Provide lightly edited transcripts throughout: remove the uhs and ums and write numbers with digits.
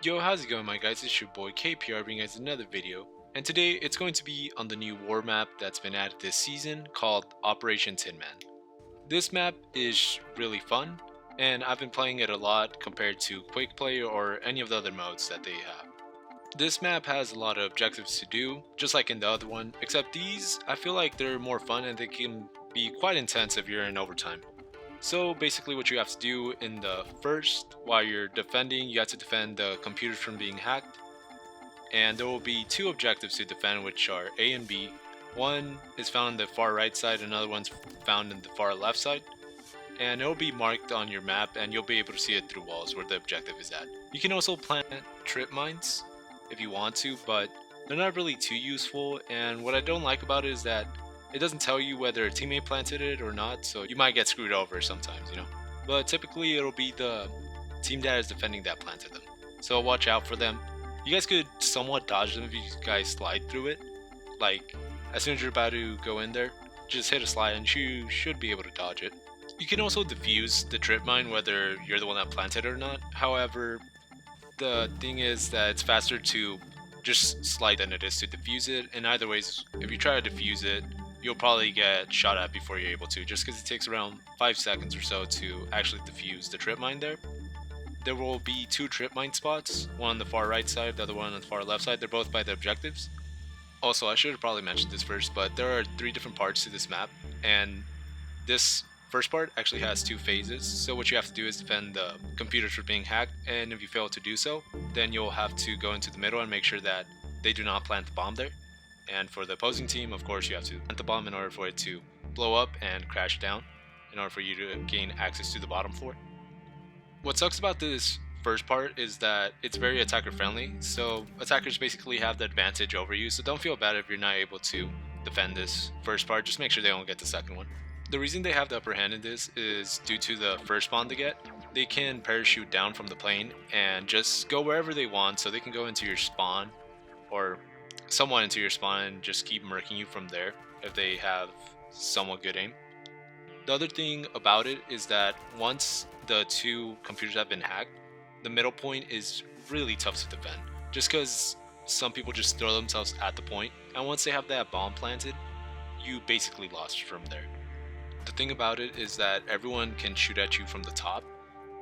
Yo, how's it going, my guys? It's your boy KPR bringing guys another video. And today it's going to be on the new war map that's been added this season called Operation Tin Man. This map is really fun, and I've been playing it a lot compared to Quick Play or any of the other modes that they have. This map has a lot of objectives to do, just like in the other one, except these, I feel like they're more fun and they can be quite intense if you're in overtime. So basically what you have to do in the first, while you're defending, you have to defend the computers from being hacked. And there will be two objectives to defend, which are A and B. One is found on the far right side, another one's found in the far left side. And it will be marked on your map and you'll be able to see it through walls where the objective is at. You can also plant trip mines if you want to, but they're not really too useful, and what I don't like about it is that it doesn't tell you whether a teammate planted it or not, so you might get screwed over sometimes. But typically it'll be the team that is defending that planted them. So watch out for them. You guys could somewhat dodge them if you guys slide through it. Like, as soon as you're about to go in there, just hit a slide and you should be able to dodge it. You can also defuse the trip mine whether you're the one that planted it or not. However, the thing is that it's faster to just slide than it is to defuse it, and either ways, if you try to defuse it, you'll probably get shot at before you're able to, just because it takes around 5 seconds or so to actually defuse the trip mine there. There will be two trip mine spots, one on the far right side, the other one on the far left side. They're both by the objectives. Also, I should have probably mentioned this first, but there are 3 different parts to this map, and this first part actually has 2 phases. So what you have to do is defend the computers from being hacked, and if you fail to do so, then you'll have to go into the middle and make sure that they do not plant the bomb there. And for the opposing team, of course, you have to plant the bomb in order for it to blow up and crash down, in order for you to gain access to the bottom floor. What sucks about this first part is that it's very attacker friendly, so attackers basically have the advantage over you, so don't feel bad if you're not able to defend this first part. Just make sure they don't get the second one. The reason they have the upper hand in this is due to the first spawn they get. They can parachute down from the plane and just go wherever they want, so they can go into your spawn or somewhat into your spawn and just keep murking you from there if they have somewhat good aim. The other thing about it is that once the 2 computers have been hacked, the middle point is really tough to defend, just because some people just throw themselves at the point, and once they have that bomb planted, you basically lost from there. The thing about it is that everyone can shoot at you from the top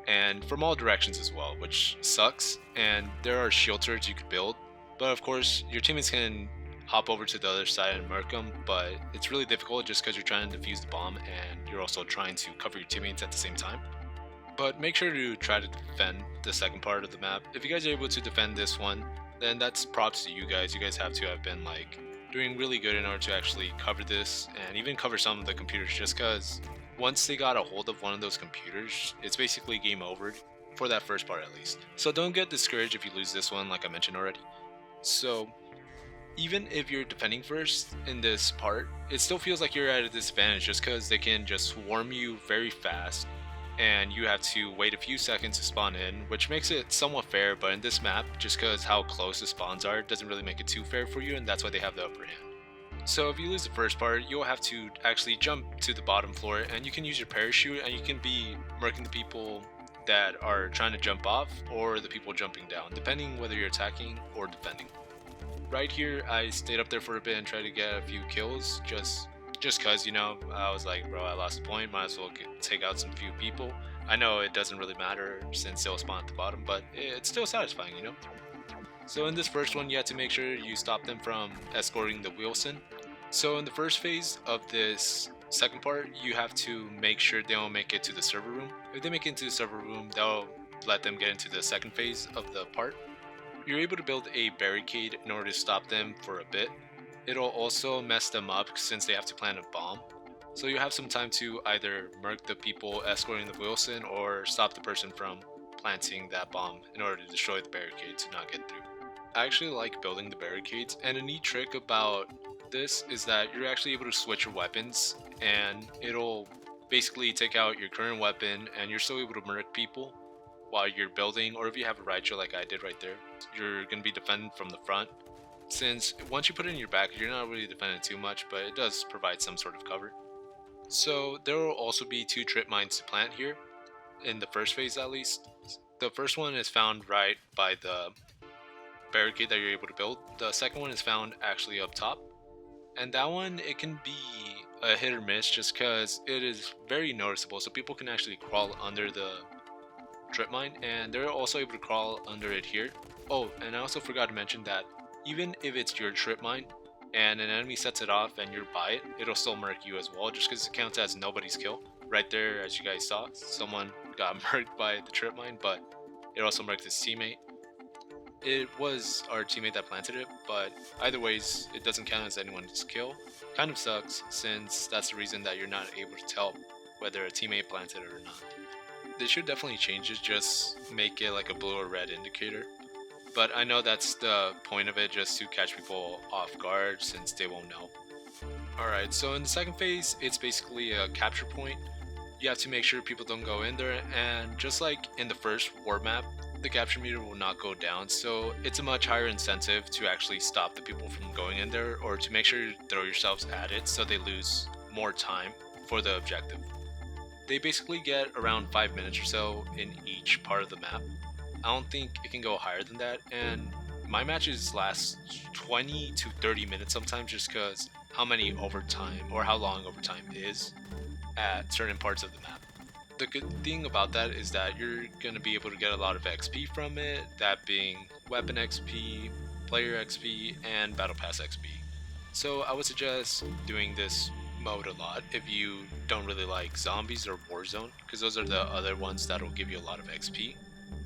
and from all directions as well, which sucks, and there are shield turrets you could build, but of course your teammates can hop over to the other side and murk them, but it's really difficult just because you're trying to defuse the bomb and you're also trying to cover your teammates at the same time. But make sure to try to defend the second part of the map. If you guys are able to defend this one, then that's props to you guys. You guys have to have been like doing really good in order to actually cover this and even cover some of the computers, just because once they got a hold of one of those computers, it's basically game over for that first part at least. So don't get discouraged if you lose this one, like I mentioned already. So even if you're defending first in this part, it still feels like you're at a disadvantage just because they can just swarm you very fast and you have to wait a few seconds to spawn in, which makes it somewhat fair, but in this map, just because how close the spawns are, it doesn't really make it too fair for you, and that's why they have the upper hand. So if you lose the first part, you'll have to actually jump to the bottom floor, and you can use your parachute, and you can be murking the people that are trying to jump off, or the people jumping down, depending whether you're attacking or defending. Right here, I stayed up there for a bit and tried to get a few kills, just cause, I was like, bro, I lost the point, might as well take out some few people. I know it doesn't really matter since they'll spawn at the bottom, but it's still satisfying. So in this first one, you have to make sure you stop them from escorting the Wilson. So in the first phase of this second part, you have to make sure they don't make it to the server room. If they make it into the server room, that'll let them get into the second phase of the part. You're able to build a barricade in order to stop them for a bit. It'll also mess them up since they have to plant a bomb. So you have some time to either murk the people escorting the Wilson or stop the person from planting that bomb in order to destroy the barricade to not get through. I actually like building the barricades, and a neat trick about this is that you're actually able to switch your weapons, and it'll basically take out your current weapon and you're still able to murk people while you're building, or if you have a Raichu like I did right there, you're going to be defending from the front. Since once you put it in your back, you're not really defending too much, but it does provide some sort of cover. So there will also be 2 trip mines to plant here, in the first phase at least. The first one is found right by the barricade that you're able to build. The second one is found actually up top. And that one, it can be a hit or miss just because it is very noticeable. So people can actually crawl under the trip mine, and they're also able to crawl under it here. Oh, and I also forgot to mention that even if it's your trip mine and an enemy sets it off and you're by it, it'll still murk you as well, just because it counts as nobody's kill. Right there, as you guys saw, someone got murked by the trip mine, but it also murked his teammate. It was our teammate that planted it, but either ways, it doesn't count as anyone's kill. Kind of sucks, since that's the reason that you're not able to tell whether a teammate planted it or not. They should definitely change it, just make it like a blue or red indicator. But I know that's the point of it, just to catch people off guard since they won't know. Alright, so in the second phase, it's basically a capture point. You have to make sure people don't go in there, and just like in the first war map, the capture meter will not go down, so it's a much higher incentive to actually stop the people from going in there, or to make sure you throw yourselves at it so they lose more time for the objective. They basically get around 5 minutes or so in each part of the map. I don't think it can go higher than that, and my matches last 20 to 30 minutes sometimes, just because how many overtime or how long overtime is at certain parts of the map. The good thing about that is that you're going to be able to get a lot of XP from it, that being weapon XP, player XP, and battle pass XP. So I would suggest doing this mode a lot if you don't really like zombies or Warzone, because those are the other ones that will give you a lot of XP,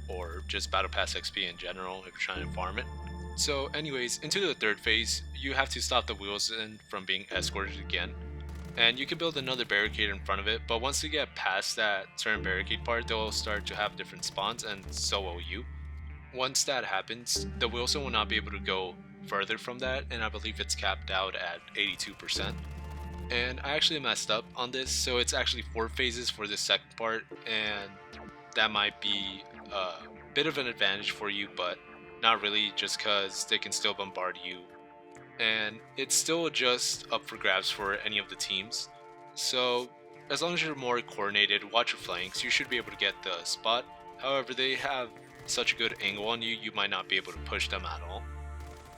or just battle pass XP in general if you're trying to farm it. So anyways, into the third phase, you have to stop the Wheelson from being escorted again, and you can build another barricade in front of it, but once you get past that certain barricade part, they'll start to have different spawns, and so will you. Once that happens, the Wilson will not be able to go further from that, and I believe it's capped out at 82%. And I actually messed up on this, so it's actually 4 phases for the second part, and that might be a bit of an advantage for you, but not really, just because they can still bombard you. And it's still just up for grabs for any of the teams. So as long as you're more coordinated, watch your flanks, you should be able to get the spot. However, they have such a good angle on you, you might not be able to push them at all.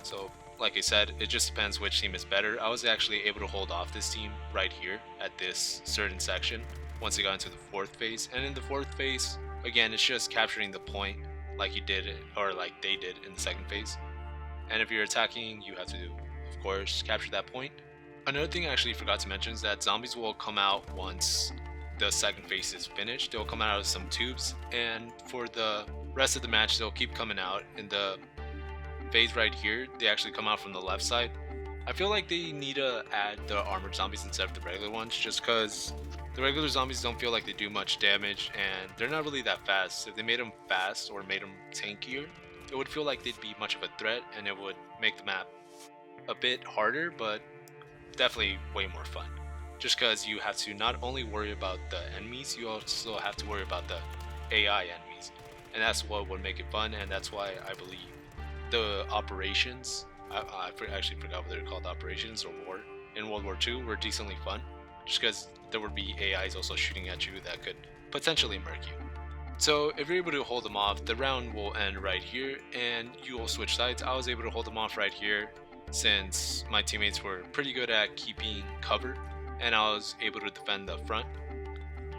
So like I said, it just depends which team is better. I was actually able to hold off this team right here at this certain section once it got into the fourth phase. And in the fourth phase, again, it's just capturing the point like you did, or like they did in the second phase. And if you're attacking, you have to, of course, capture that point. Another thing I actually forgot to mention is that zombies will come out once the second phase is finished. They'll come out of some tubes, and for the rest of the match, they'll keep coming out. In the phase right here, they actually come out from the left side. I feel like they need to add the armored zombies instead of the regular ones, just because the regular zombies don't feel like they do much damage, and they're not really that fast. If they made them fast or made them tankier, it would feel like they'd be much of a threat, and it would make the map a bit harder, but definitely way more fun. Just because you have to not only worry about the enemies, you also have to worry about the AI enemies. And that's what would make it fun, and that's why I believe the operations, actually forgot what they're called, operations or war, in World War II were decently fun. Just because there would be AIs also shooting at you that could potentially murk you. So if you're able to hold them off, the round will end right here, and you will switch sides. I was able to hold them off right here since my teammates were pretty good at keeping cover, and I was able to defend the front.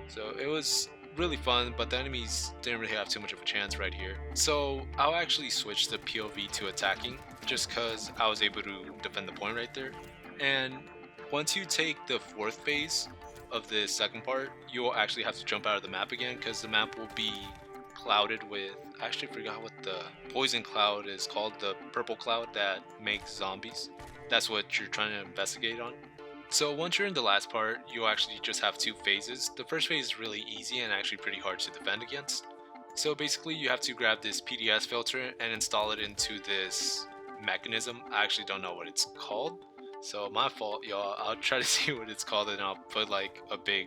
So it was really fun, but the enemies didn't really have too much of a chance right here. So I'll actually switch the POV to attacking, just because I was able to defend the point right there. And once you take the fourth phase of the second part, you will actually have to jump out of the map again, because the map will be clouded with, I actually forgot what the poison cloud is called, the purple cloud that makes zombies. That's what you're trying to investigate on. So once you're in the last part, you'll actually just have 2 phases. The first phase is really easy and actually pretty hard to defend against. So basically you have to grab this PDS filter and install it into this mechanism. I actually don't know what it's called, so my fault, y'all. I'll try to see what it's called, and I'll put like a big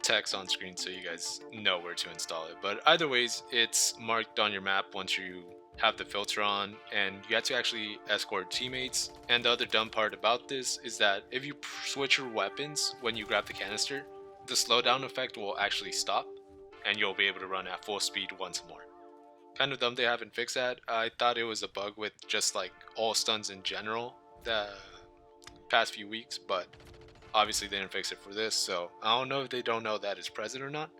text on screen so you guys know where to install it. But either ways, it's marked on your map once you have the filter on, and you have to actually escort teammates. And the other dumb part about this is that if you switch your weapons when you grab the canister, the slowdown effect will actually stop, and you'll be able to run at full speed once more. Kind of dumb they haven't fixed that. I thought it was a bug with just like all stuns in general the past few weeks, but obviously they didn't fix it for this, so I don't know if they don't know that it's present or not.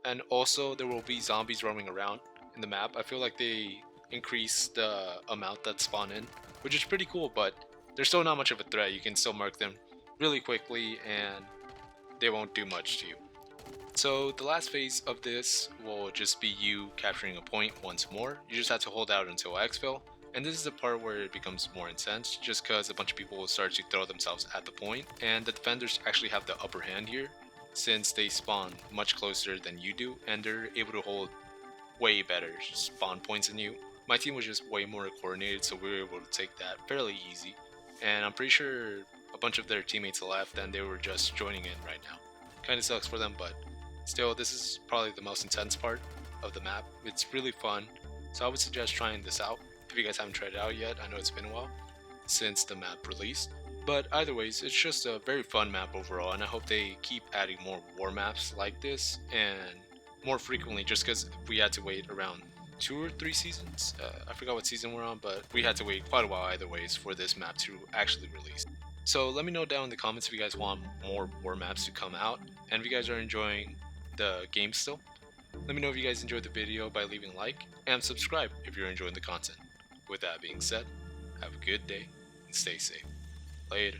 And also there will be zombies roaming around in the map. I feel like they increase the amount that spawn in, which is pretty cool, but they're still not much of a threat. You can still mark them really quickly and they won't do much to you. So the last phase of this will just be you capturing a point once more. You just have to hold out until exfil. And this is the part where it becomes more intense, just because a bunch of people will start to throw themselves at the point, and the defenders actually have the upper hand here, since they spawn much closer than you do, and they're able to hold way better spawn points than you. My team was just way more coordinated, so we were able to take that fairly easy, and I'm pretty sure a bunch of their teammates left and they were just joining in right now. Kinda sucks for them, but still, this is probably the most intense part of the map. It's really fun, so I would suggest trying this out if you guys haven't tried it out yet. I know it's been a while since the map released, but either ways, it's just a very fun map overall, and I hope they keep adding more war maps like this and more frequently, just because we had to wait around 2 or 3 seasons. I forgot what season we're on, but we had to wait quite a while either ways for this map to actually release. So let me know down in the comments if you guys want more war maps to come out, and if you guys are enjoying the game still. Let me know if you guys enjoyed the video by leaving a like, and subscribe if you're enjoying the content. With that being said, have a good day and stay safe. Later.